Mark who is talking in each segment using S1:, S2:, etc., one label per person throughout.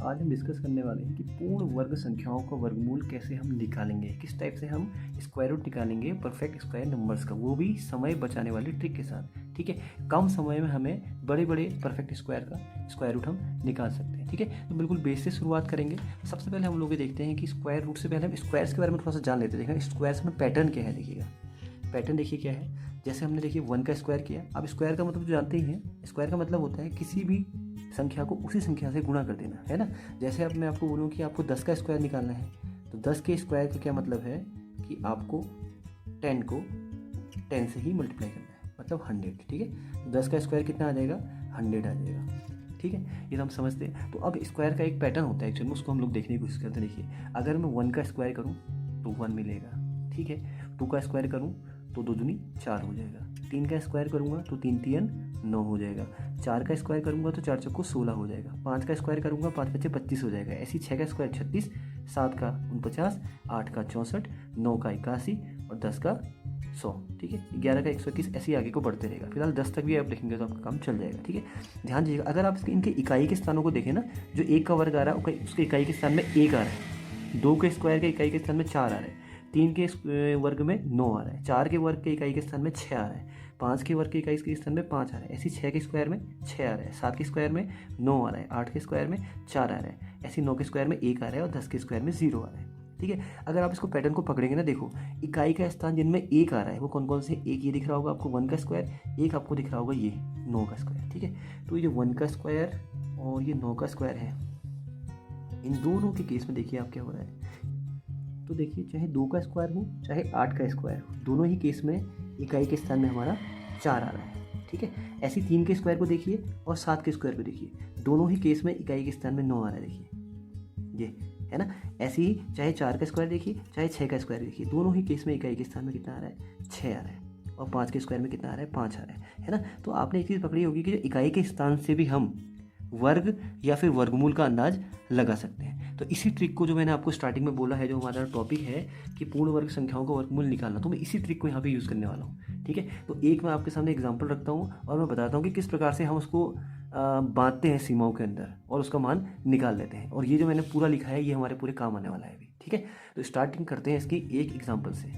S1: आज हम डिस्कस करने वाले हैं कि पूर्ण वर्ग संख्याओं का वर्गमूल कैसे हम निकालेंगे, किस टाइप से हम स्क्वायर रूट निकालेंगे परफेक्ट स्क्वायर नंबर्स का, वो भी समय बचाने वाली ट्रिक के साथ। ठीक है, कम समय में हमें बड़े बड़े परफेक्ट स्क्वायर का स्क्वायर रूट हम निकाल सकते हैं। ठीक है, तो बिल्कुल बेस से शुरुआत करेंगे। सबसे पहले हम लोग ये देखते हैं कि स्क्वायर रूट से पहले हम स्क्वायर्स के बारे में थोड़ा सा जान लेते हैं। देखिए स्क्वायर्स में पैटर्न क्या है, देखिएगा पैटर्न देखिए क्या है। जैसे हमने देखिए 1 का स्क्वायर किया। अब स्क्वायर का मतलब जो जानते ही हैं, स्क्वायर का मतलब होता है किसी भी संख्या को उसी संख्या से गुणा कर देना, है ना। जैसे अब मैं आपको बोलूँ कि आपको 10 का स्क्वायर निकालना है, तो 10 के स्क्वायर का क्या मतलब है कि आपको 10 को 10 से ही मल्टीप्लाई करना है, मतलब 100। ठीक है, तो 10 का स्क्वायर कितना आ जाएगा, 100 आ जाएगा। ठीक है, ये तो हम समझते हैं। तो अब स्क्वायर का एक पैटर्न होता है एक्चुअली में, उसको हम लोग देखने की कोशिश करते हैं। देखिए अगर मैं 1 का स्क्वायर करूँ तो 1 मिलेगा। ठीक है, 2 का स्क्वायर करूँ तो 2 दूनी 4 हो जाएगा। 3 का स्क्वायर करूँगा तो 3 3 9 हो जाएगा। 4 का स्क्वायर करूँगा तो 4 चौको 16 हो जाएगा। 5 का स्क्वायर करूँगा 5 पच्चे 25 हो जाएगा। ऐसी 6 का स्क्वायर 36, 7 का 49, 8 का 64, 9 का 81 और 10 का 100। ठीक है, 11 का 121, ऐसे ही आगे को बढ़ते रहेगा। फिलहाल 10 तक भी आप लिखेंगे तो आपका काम चल जाएगा। ठीक है, ध्यान दीजिएगा। अगर आप इनके इकाई के स्थानों को देखें ना, जो 1 का वर्ग आ रहा है उसके इकाई के स्थान में 1 आ रहा है। 2 के स्क्वायर के इकाई के स्थान में 4 आ रहा है। 3 के वर्ग में 9 आ रहा है। 4 के वर्ग के इकाई के स्थान में 6 आ रहा है। 5 के वर्ग के इकाई के स्थान में 5 आ रहा है। ऐसी 6 के स्क्वायर में 6 आ रहा है। 7 के स्क्वायर में 9 आ रहा है। 8 के स्क्वायर में 4 आ रहा है। ऐसी 9 के स्क्वायर में 1 आ रहा है और 10 के स्क्वायर में 0 आ रहा है। ठीक है, अगर आप इसको पैटर्न को पकड़ेंगे ना, देखो इकाई का स्थान जिनमें 1 आ रहा है वो कौन कौन से, एक ये दिख रहा होगा आपको 1 का स्क्वायर, एक आपको दिख रहा होगा ये 9 का स्क्वायर। ठीक है, तो ये जो 1 का स्क्वायर और ये 9 का स्क्वायर है, इन दोनों के केस में देखिए आप क्या हो रहा है। तो देखिए चाहे 2 का स्क्वायर हो चाहे 8 का स्क्वायर हो, दोनों ही केस में इकाई के स्थान में हमारा 4 आ रहा है। ठीक है, ऐसी 3 के स्क्वायर को देखिए और 7 के स्क्वायर को देखिए, दोनों ही केस में इकाई के स्थान में 9 आ रहा है। देखिए ये है ना। ऐसे ही चाहे 4 का स्क्वायर देखिए चाहे 6 का स्क्वायर देखिए, दोनों ही केस में इकाई के स्थान में कितना आ रहा है, 6 आ रहा है। और 5 के स्क्वायर में कितना आ रहा है, 5 आ रहा है ना। तो आपने एक चीज़ पकड़ी होगी कि इकाई के स्थान से भी हम वर्ग या फिर वर्गमूल का अंदाज लगा सकते हैं। तो इसी ट्रिक को जो मैंने आपको स्टार्टिंग में बोला है, जो हमारा टॉपिक है कि पूर्ण वर्ग संख्याओं का वर्गमूल निकालना, तो मैं इसी ट्रिक को यहाँ पे यूज़ करने वाला हूँ। ठीक है, तो एक मैं आपके सामने एग्जांपल रखता हूँ और मैं बताता हूँ कि किस प्रकार से हम उसको बांटते हैं सीमाओं के अंदर और उसका मान निकाल लेते हैं। और ये जो मैंने पूरा लिखा है ये हमारे पूरे काम आने वाला है अभी। ठीक है, तो स्टार्टिंग करते हैं इसकी एक एग्जाम्पल से।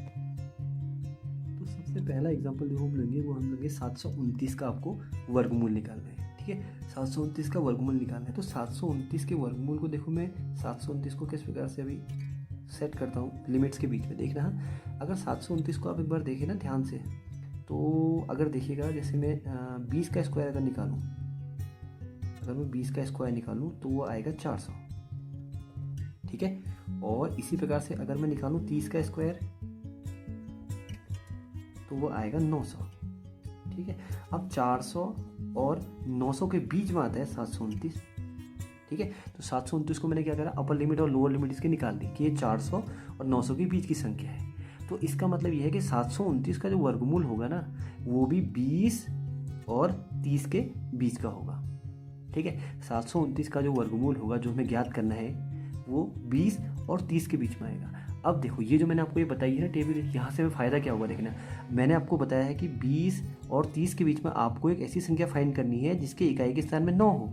S1: तो सबसे पहला एग्जाम्पल जो हम लेंगे वो हम लेंगे 729 का आपको वर्गमूल निकालना है। ठीक है, 729 का वर्गमूल निकालना है। तो 729 के वर्गमूल को देखो, मैं 729 को किस प्रकार से अभी सेट करता हूँ लिमिट्स के बीच में। देखना, अगर 729 को आप एक बार देखें ना ध्यान से, तो अगर देखिएगा जैसे मैं 20 का स्क्वायर अगर निकालूँ, अगर मैं 20 का स्क्वायर निकालूँ तो वो आएगा 400। ठीक है, और इसी प्रकार से अगर मैं निकालूँ 30 का स्क्वायर तो वो आएगा 900। ठीक है, अब 400 और 900 के बीच में आता है 729। ठीक है, तो 729 को मैंने क्या करा, अपर लिमिट और लोअर लिमिट इसके निकाल दी कि ये 400 और 900 के बीच की संख्या है। तो इसका मतलब ये है कि 729 का जो वर्गमूल होगा ना वो भी 20 और 30 के बीच का होगा। ठीक है, 729 का जो वर्गमूल होगा जो हमें ज्ञात करना है वो 20 और 30 के बीच में आएगा। अब देखो ये जो मैंने आपको ये बताई है ना टेबल, यहाँ से फ़ायदा क्या होगा देखना। मैंने आपको बताया है कि 20 और 30 के बीच में आपको एक ऐसी संख्या फाइंड करनी है जिसके इकाई के स्थान में 9 हो।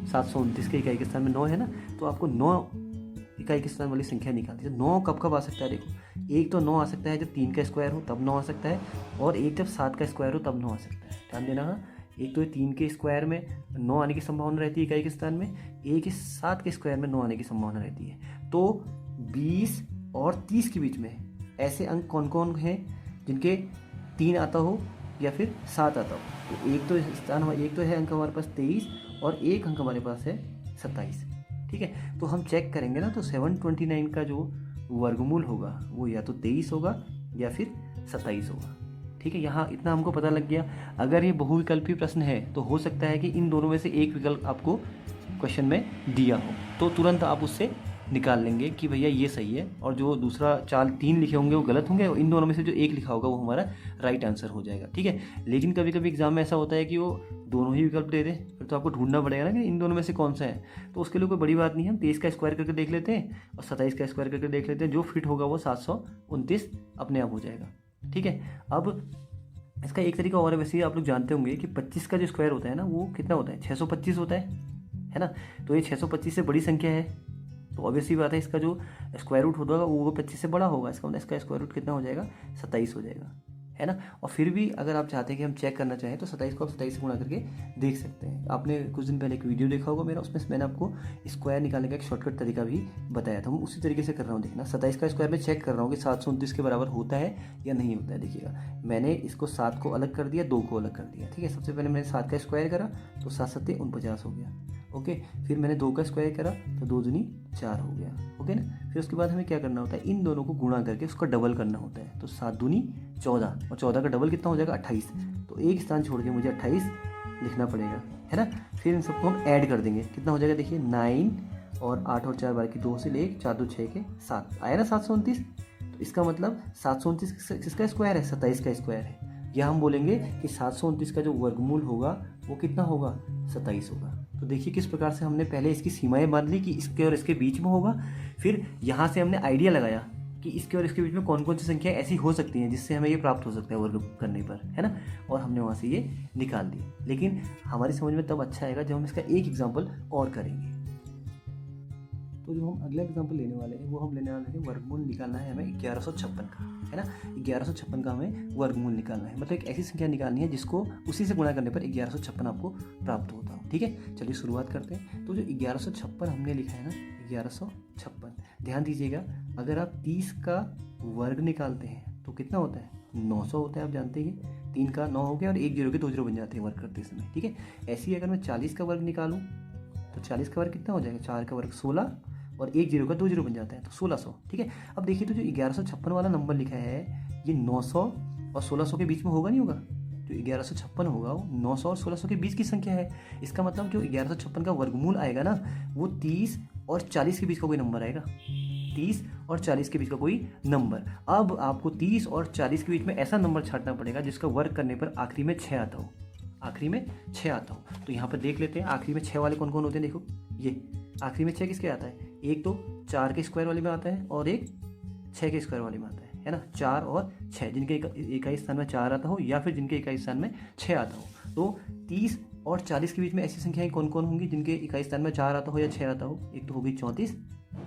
S1: 729 के इकाई के स्थान में 9 है ना, तो आपको 9 इकाई के स्थान वाली संख्या निकालती है। 9 कब कब आ सकता है, देखो एक तो 9 आ सकता है जब 3 का स्क्वायर हो तब 9 आ सकता है, और एक जब 7 का स्क्वायर हो तब 9 आ सकता है। ध्यान देना, हाँ, एक तो 3 के स्क्वायर में 9 आने की संभावना रहती है इकाई के स्थान में, एक 7 के स्क्वायर में 9 आने की संभावना रहती है। तो 20 और 30 के बीच में ऐसे अंक कौन कौन हैं जिनके 3 आता हो या फिर 7 आता हो। तो एक तो है अंक हमारे पास 23 और एक अंक हमारे पास है 27। ठीक है, तो हम चेक करेंगे ना, तो 729 का जो वर्गमूल होगा वो या तो 23 होगा या फिर 27 होगा। ठीक है, यहाँ इतना हमको पता लग गया। अगर ये बहुविकल्पी प्रश्न है तो हो सकता है कि इन दोनों में से एक विकल्प आपको क्वेश्चन में दिया हो, तो तुरंत आप उससे निकाल लेंगे कि भैया ये सही है, और जो दूसरा 3 लिखे होंगे वो गलत होंगे, और इन दोनों में से जो एक लिखा होगा वो हमारा राइट आंसर हो जाएगा। ठीक है, लेकिन कभी कभी एग्जाम में ऐसा होता है कि वो दोनों ही विकल्प दे दे, फिर तो आपको ढूंढना पड़ेगा ना कि इन दोनों में से कौन सा है। तो उसके लिए कोई बड़ी बात नहीं है, हम 23 का स्क्वायर करके देख लेते हैं और 27 का स्क्वायर करके देख लेते हैं, जो फिट होगा वो 729 अपने आप हो जाएगा। ठीक है, अब इसका एक तरीका और है, वैसे ही आप लोग जानते होंगे कि 25 का जो स्क्वायर होता है ना वो कितना होता है, 625 होता है है ना। तो ये 625 से बड़ी संख्या है, तो ऑब्वियसली बात है इसका जो स्क्वायर रूट होगा वो 25 से बड़ा होगा, इसका मतलब इसका स्क्वायर रूट कितना हो जाएगा, 27 हो जाएगा, है ना। और फिर भी अगर आप चाहते हैं कि हम चेक करना चाहें तो 27 को आप 27 से गुणा करके देख सकते हैं। आपने कुछ दिन पहले एक वीडियो देखा होगा मेरा, उसमें मैंने आपको स्क्वायर निकालने का एक शॉर्टकट तरीका भी बताया था, मैं उसी तरीके से कर रहा हूँ। देखना 27 का स्क्वायर में चेक कर रहा हूँ कि 729 के बराबर होता है या नहीं होता है। देखिएगा मैंने इसको 7 को अलग कर दिया, 2 को अलग कर दिया, ठीक है। सबसे पहले मैंने 7 का स्क्वायर करा तो 7 सत्ते 49 हो गया, ओके। फिर मैंने 2 का स्क्वायर करा तो 2 दूनी 4 हो गया, ओके ना। फिर उसके बाद हमें क्या करना होता है, इन दोनों को गुणा करके उसका डबल करना होता है। तो 7 दूनी 14 और 14 का डबल कितना हो जाएगा, 28। तो एक स्थान छोड़ के मुझे 28 लिखना पड़ेगा, है ना। फिर इन सबको हम ऐड कर देंगे, कितना हो जाएगा, देखिए 9 और 8 और 4 बार की 2 से ले 4 2 6 के 7 आया ना 729। तो इसका मतलब 729 किसका स्क्वायर है, 27 का स्क्वायर है। या हम बोलेंगे कि 729 का जो वर्गमूल होगा वो कितना होगा, 27 होगा। तो देखिए किस प्रकार से हमने पहले इसकी सीमाएं बांध ली कि इसके और इसके बीच में होगा। फिर यहाँ से हमने आइडिया लगाया कि इसके और इसके बीच में कौन कौन सी संख्या ऐसी हो सकती हैं जिससे हमें ये प्राप्त हो सकता है वर्ग करने पर, है ना। और हमने वहाँ से ये निकाल दी। लेकिन हमारी समझ में तब अच्छा आएगा जब हम इसका एक एग्जाम्पल और करेंगे। तो जो हम अगला एग्जाम्पल लेने वाले हैं वो हम लेने वाले हैं वर्गमूल निकालना है हमें 1156 का, है ना। 1156 का हमें वर्गमूल निकालना है, मतलब एक ऐसी संख्या निकालनी है जिसको उसी से गुणा करने पर 1156 आपको प्राप्त होता हो, ठीक है। चलिए शुरुआत करते हैं। तो जो 1156 हमने लिखा है ना, 1156, ध्यान दीजिएगा, अगर आप 30 का वर्ग निकालते हैं तो कितना होता है, 900 होता है। आप जानते हैं 3 का 9 हो गया और 1 जीरो के 2 जीरो बन जाते हैं वर्ग करते समय, ठीक है। ऐसे ही अगर मैं 40 का वर्ग निकालूं तो 40 का वर्ग कितना हो जाएगा, 4 का वर्ग 16 और 1 जीरो का 2 जीरो बन जाता है, तो 1600, ठीक है। अब देखिए तो जो 1156 वाला नंबर लिखा है ये 900 और 1600 के बीच में होगा नहीं होगा। जो 1156 होगा वो 900 और 1600 के बीच की संख्या है। इसका मतलब जो 1156 का वर्गमूल आएगा ना वो 30 और 40 के बीच का कोई नंबर आएगा, 30 और 40 के बीच का कोई नंबर। अब आपको 30 और 40 के बीच में ऐसा नंबर छांटना पड़ेगा जिसका वर्ग करने पर आखिरी में 6 आता हो, आखिरी में 6 आता हो। तो यहाँ पर देख लेते हैं आखिरी में 6 वाले कौन कौन होते हैं। देखो ये आखिरी में 6 किसके आता है, एक तो 4 के स्क्वायर वाले में आता है और एक 6 के स्क्वायर वाले में आता है ना। 4 और 6 जिनके इकाई स्थान में 4 आता हो या फिर जिनके इकाई स्थान में 6 आता हो। तो 30 और 40 के बीच में ऐसी संख्याएं कौन कौन होंगी जिनके इकाई स्थान में 4 आता हो या 6 आता हो। एक तो होगी 34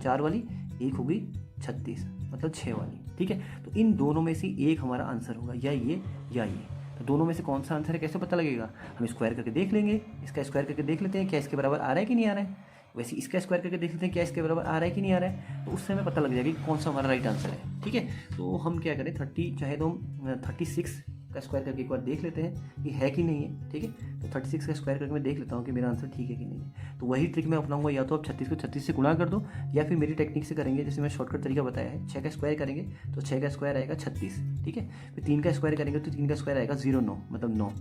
S1: 4 वाली, एक होगी 36 मतलब 6 वाली, ठीक है। तो इन दोनों में से एक हमारा आंसर होगा, या ये या ये। तो दोनों में से कौन सा आंसर है कैसे पता लगेगा, हम स्क्वायर करके देख लेंगे। इसका स्क्वायर करके देख लेते हैं क्या इसके बराबर आ रहा है कि नहीं आ रहा है। वैसे इसका स्क्वायर करके देख लेते हैं क्या इसके बराबर आ रहा है कि नहीं आ रहा है। तो उससे हमें पता लग जाएगा कि कौन सा हमारा राइट आंसर है, ठीक है। तो हम क्या करें, 30 चाहे तो हम 36 का स्क्वायर करके एक बार देख लेते हैं कि है कि नहीं है, ठीक है। तो 36 का स्क्वायर करके मैं देख लेता हूँ कि मेरा आंसर ठीक है कि नहीं है। तो वही ट्रिक मैं अपनाऊंगा, या तो आप 36 को 36 से गुणा कर दो या फिर मेरी टेक्निक से करेंगे जैसे मैं शॉर्टकट तरीका बताया है। 6 का स्क्वायर करेंगे तो 6 का स्क्वायर आएगा 36, ठीक है। फिर 3 का स्क्वायर करेंगे तो 3 का स्क्वायर आएगा 09 मतलब 9।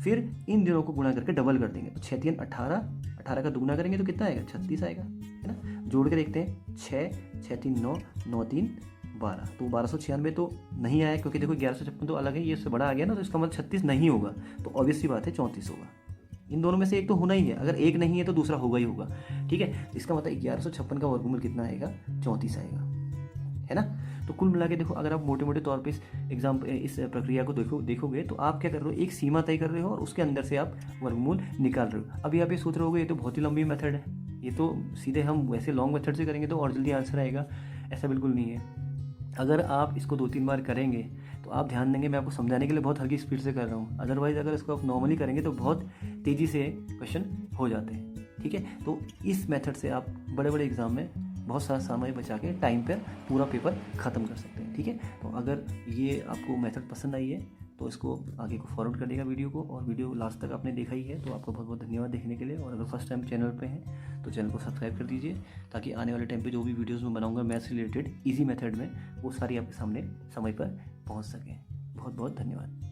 S1: फिर इन दोनों को गुणा करके डबल कर देंगे तो 6 3 18, 18 का दुगुना करेंगे तो कितना आएगा 36 आएगा, है ना। जोड़ के देखते हैं 6 6 3 9 9 3 12, तो 1296 तो नहीं आया क्योंकि देखो 1156 तो अलग है, ये उससे बड़ा आ गया ना, तो इसका मतलब 36 नहीं होगा। तो ऑब्वियस सी बात है 34 होगा। इन दोनों में से एक तो होना ही है, अगर एक नहीं है तो दूसरा होगा ही होगा, ठीक है। इसका मतलब 1156 का वर्गमूल कितना आएगा, 34 आएगा, है ना। तो कुल मिला के देखो, अगर आप मोटे मोटे तौर पे इस प्रक्रिया को देखोगे तो आप क्या कर रहे हो, एक सीमा तय कर रहे हो और उसके अंदर से आप वर्गमूल निकाल रहे हो। अभी आप ये सोच रहे होगे ये तो बहुत ही लंबी मेथड है, ये तो सीधे हम वैसे लॉन्ग मेथड से करेंगे तो और जल्दी आंसर आएगा। ऐसा बिल्कुल नहीं है। अगर आप इसको 2-3 बार करेंगे तो आप ध्यान देंगे, मैं आपको समझाने के लिए बहुत हल्की स्पीड से कर रहा हूँ। अदरवाइज़ अगर इसको आप नॉर्मली करेंगे तो बहुत तेज़ी से क्वेश्चन हो जाते हैं, ठीक है। तो इस मेथड से आप बड़े बड़े एग्जाम में बहुत सारा समय बचा के टाइम पर पूरा पेपर ख़त्म कर सकते हैं, ठीक है। तो अगर ये आपको मेथड पसंद आई है तो इसको आगे को फॉरवर्ड कर देगा वीडियो को, और वीडियो लास्ट तक आपने देखा ही है तो आपको बहुत बहुत धन्यवाद देखने के लिए। और अगर फर्स्ट टाइम चैनल पे हैं तो चैनल को सब्सक्राइब कर दीजिए ताकि आने वाले टाइम पे जो भी वीडियोस मैं बनाऊंगा मैथ्स रिलेटेड इजी मेथड में वो सारी आपके सामने समय पर पहुंच सकें। बहुत बहुत धन्यवाद।